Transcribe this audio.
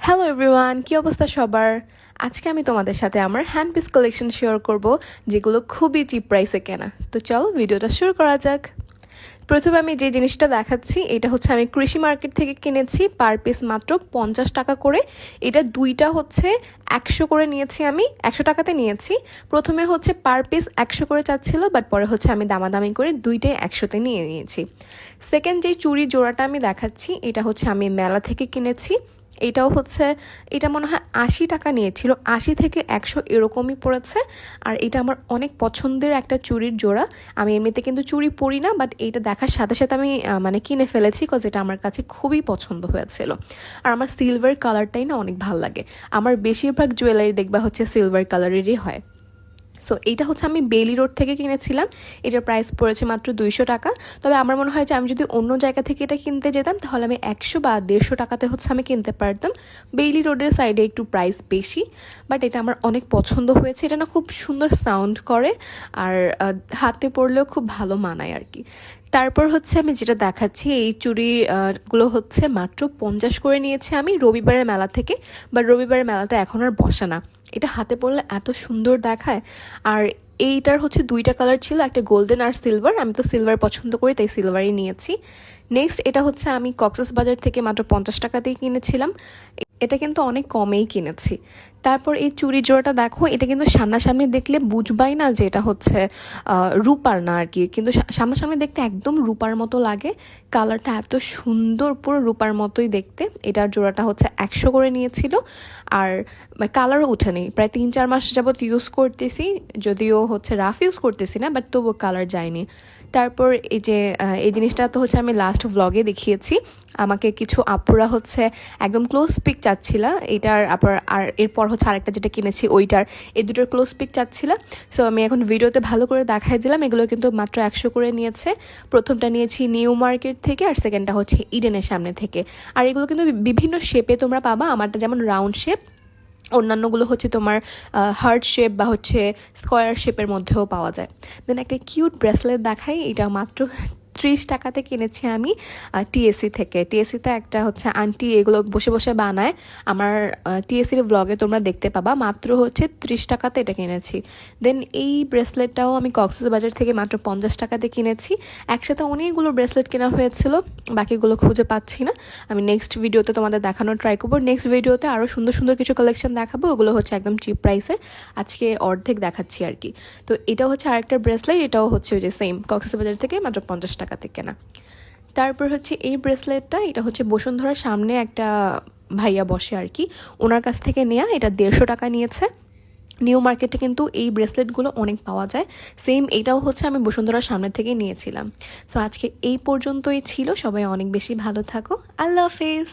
Hello everyone, কি অবস্থা সবার? আজকে আমি তোমাদের সাথে আমার হ্যান্ড পিস কালেকশন শেয়ার করব, যেগুলো খুবই চিপ প্রাইসে কেনা। তো চলো ভিডিওটা শুরু করা যাক। প্রথমে আমি যে জিনিসটা দেখাচ্ছি, এটা হচ্ছে আমি কৃষি মার্কেট থেকে কিনেছি, পার পিস মাত্র 50 টাকা করে। এটা দুইটা হচ্ছে 100 করে নিয়েছি, আমি 100 টাকাতে নিয়েছি। প্রথমে হচ্ছে পার পিস 100 করে চাচ্ছিল, বাট পরে হচ্ছে আমি দামাদামি করে দুইটাই 100তে নিয়ে নিয়েছি। সেকেন্ড যে চুড়ি জোড়াটা আমি দেখাচ্ছি, এটা হচ্ছে আমি মেলা থেকে কিনেছি। এটাও হচ্ছে, এটা মনে হয় 80 টাকা নিয়েছিল, 80 থেকে 100 এরকমই পড়েছে। আর এটা আমার অনেক পছন্দের একটা চুড়ির জোড়া। আমি এমনিতে কিন্তু চুড়ি পরি না, বাট এইটা দেখার সাথে সাথে আমি মানে কিনে ফেলেছি, কজ এটা আমার কাছে খুবই পছন্দ হয়েছিল। আর আমার সিলভার কালারটাই না অনেক ভালো লাগে। আমার বেশিরভাগ জুয়েলারি দেখবা হচ্ছে সিলভার কালারেরই হয়। সো এইটা হচ্ছে আমি বেইলি রোড থেকে কিনেছিলাম। এটার প্রাইস পড়েছে মাত্র 200 টাকা। তবে আমার মনে হয় যে আমি যদি অন্য জায়গা থেকে এটা কিনতে যেতাম, তাহলে আমি 100 বা 150 টাকাতে হচ্ছে আমি কিনতে পারতাম। বেইলি রোডের সাইডে একটু প্রাইস বেশি, বাট এটা আমার অনেক পছন্দ হয়েছে। এটা না খুব সুন্দর সাউন্ড করে, আর হাতে পরলেও খুব ভালো মানায় আর কি। তারপর হচ্ছে আমি যেটা দেখাচ্ছি, এই চুড়ি গুলো হচ্ছে মাত্র 50 করে নিয়েছি আমি রবিবারের মেলা থেকে। বাট রবিবারের মেলাটা এখন আর বসে না। এটা হাতে পরলে এত সুন্দর দেখায়। আর এইটার হচ্ছে দুইটা কালার ছিল, একটা গোল্ডেন আর সিলভার। আমি তো সিলভার পছন্দ করি, তাই সিলভারই নিয়েছি। নেক্সট এটা হচ্ছে আমি কক্সেস বাজার থেকে মাত্র 50 টাকাতেই কিনেছিলাম। এটা কিন্তু অনেক কমেই কিনেছি। তারপর এই চুড়ি জোড়াটা দেখো, এটা কিন্তু সামনাসামনি দেখলে বুঝবাই না যে এটা হচ্ছে রূপার না আর কি, কিন্তু সামনাসামনি দেখতে একদম রূপার মতো লাগে। কালারটা এত সুন্দর, পুরো রূপার মতোই দেখতে। এটার জোড়াটা হচ্ছে 100 করে নিয়েছিল। আর কালারও উঠেনি, প্রায় 3-4 মাস যাবত ইউজ করতেছি, যদিও হচ্ছে রাফ ইউজ করতেছি না, বাট তবুও কালার যায়নি। তারপর এই যে এই জিনিসটা তো হচ্ছে আমি লাস্ট ভ্লগে দেখিয়েছি। আমাকে কিছু আপুরা হচ্ছে একদম ক্লোজ পিক চাচ্ছিল এটার, আর এরপর হচ্ছে আরেকটা যেটা কিনেছি ওইটার, এই দুটোর ক্লোজ পিক চাচ্ছিল। সো আমি এখন ভিডিওতে ভালো করে দেখাই দিলাম। এগুলো কিন্তু মাত্র 100 করে নিয়েছে। প্রথমটা নিয়েছি নিউ মার্কেট থেকে, আর সেকেন্ডটা হচ্ছে ইডেনের সামনে থেকে। আর এগুলো কিন্তু বিভিন্ন শেপে তোমরা পাবা। আমারটা যেমন রাউন্ড শেপ, অন্যান্যগুলো হচ্ছে তোমার হার্ট শেপ বা হচ্ছে স্কোয়ার শেপের মধ্যেও পাওয়া যায়। দেন একটা কিউট ব্রেসলেট দেখাই, এটা মাত্র 30 টাকাতে কিনেছি আমি টিএসসি থেকে। টিএসসিতে একটা হচ্ছে আন্টি এগুলো বসে বসে বানায়, আমার টিএসসির ব্লগে তোমরা দেখতে পাবা। মাত্র হচ্ছে 30 টাকাতে এটা কিনেছি। দেন এই ব্রেসলেটটাও আমি কক্সেস বাজার থেকে মাত্র 50 টাকাতে কিনেছি। একসাথে অনেকগুলো ব্রেসলেট কেনা হয়েছিল, বাকিগুলো খুঁজে পাচ্ছি না। আমি নেক্সট ভিডিওতে তোমাদের দেখানোর ট্রাই করবো। নেক্সট ভিডিওতে আরও সুন্দর সুন্দর কিছু কালেকশন দেখাবো, ওগুলো হচ্ছে একদম চিপ প্রাইসের। আজকে অর্ধেক দেখাচ্ছি আর কি। তো এটা হচ্ছে আরেকটা ব্রেসলেট, এটাও হচ্ছে ওই যে সেম কক্সেস বাজার থেকে মাত্র 50 টাকাতে কেনা। তারপর হচ্ছে এই ব্রেসলেটটা, এটা হচ্ছে বসুন্ধরার সামনে একটা ভাইয়া বসে আর কি, ওনার কাছ থেকে নেয়া। এটা 150 টাকা নিয়েছে। নিউ মার্কেটে কিন্তু এই ব্রেসলেটগুলো অনেক পাওয়া যায়। সেম এটাও হচ্ছে আমি বসুন্ধরার সামনে থেকে নিয়েছিলাম। সো আজকে এই পর্যন্তই ছিল। সবাই অনেক বেশি ভালো থাকো। আল্লাহ হাফেজ।